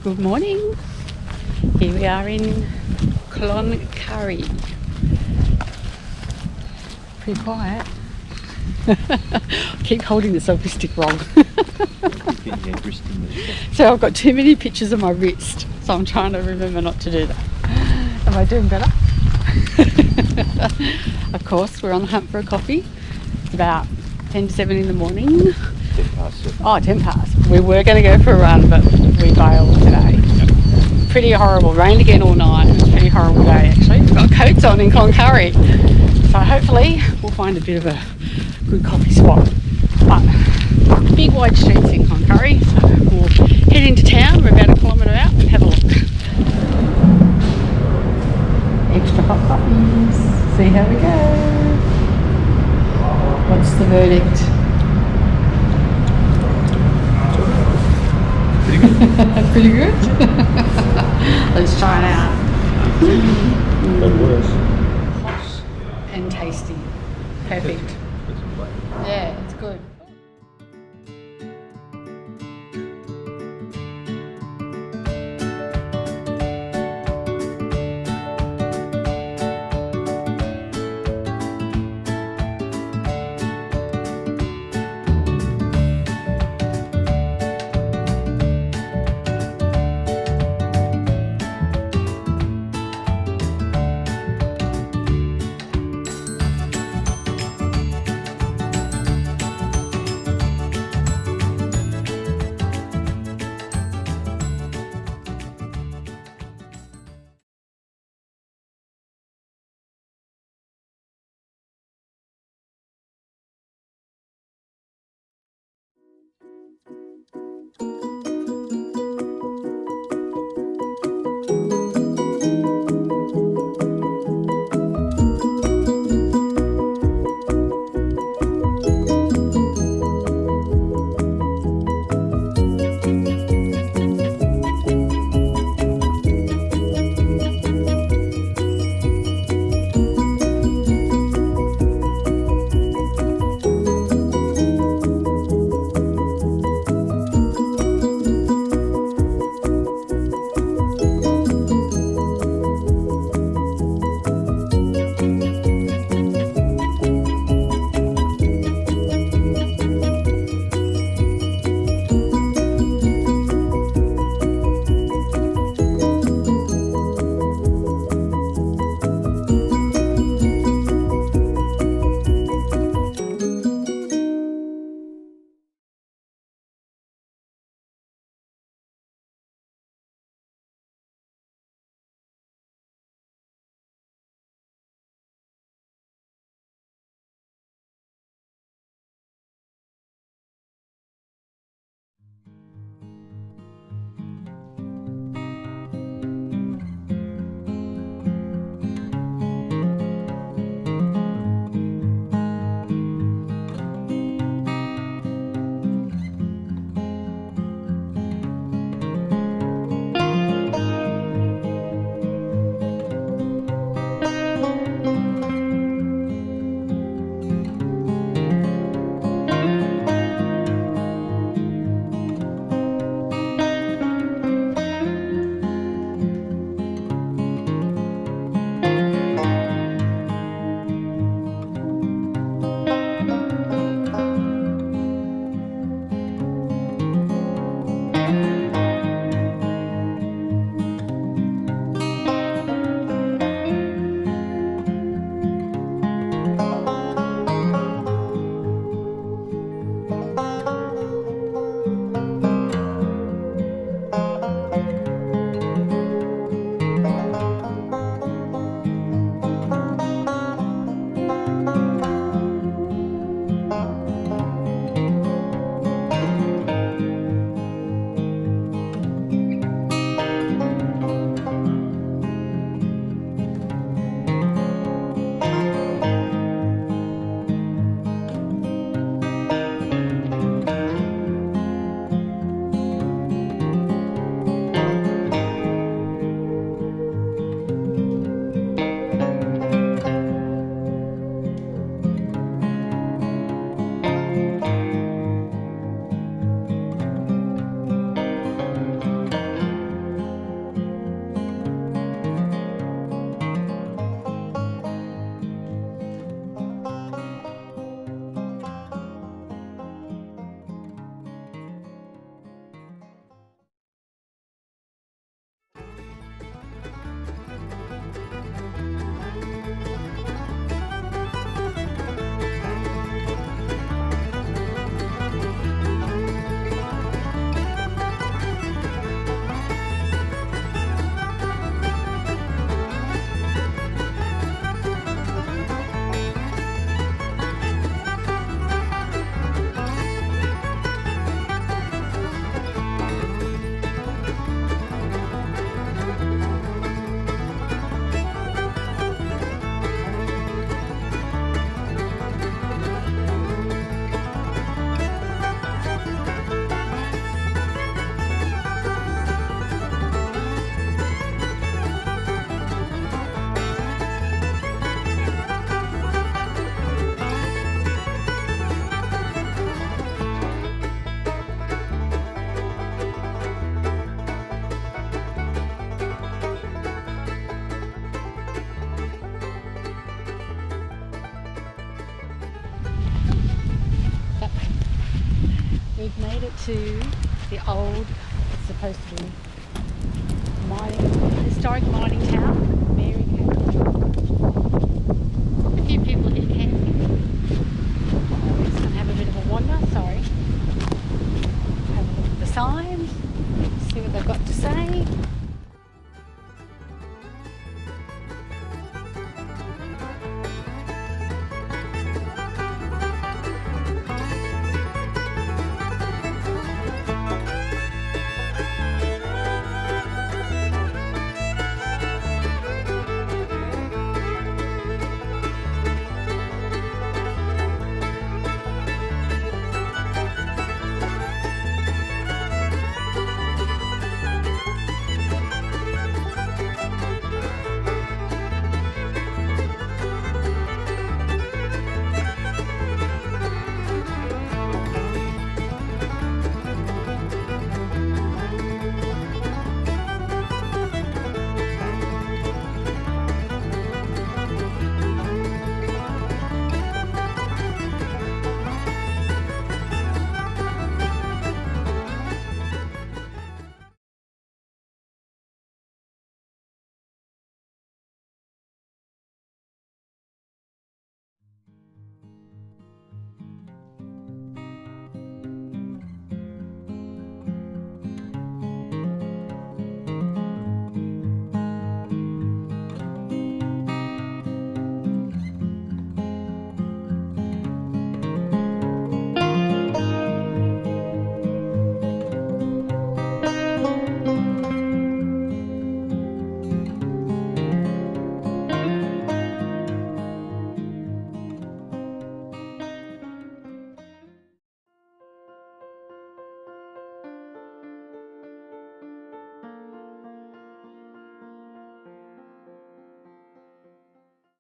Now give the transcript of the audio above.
Good morning. Here we are in Cloncurry. Pretty quiet. Keep holding the selfie stick wrong. So I've got too many pictures of my wrist, so I'm trying to remember not to do that. Am I doing better? Of course, we're on the hunt for a coffee. It's about 10 to 7 in the morning. 10 past 7. Oh, 10 past. We were going to go for a run, but we bailed today. Pretty horrible. Rained again all night. It was a pretty horrible day, actually. We've got coats on in Cloncurry. So hopefully we'll find a bit of a good coffee spot. But big wide streets in Cloncurry, so we'll head into town. We're about a kilometre out and have a look. Extra hot coffees. See how we go. What's the verdict? Pretty good. Pretty good? Let's try it out. But worse. Hot and tasty. Perfect. Yeah, it's good. we've made it to the old, it's supposed to be mining, historic mining town.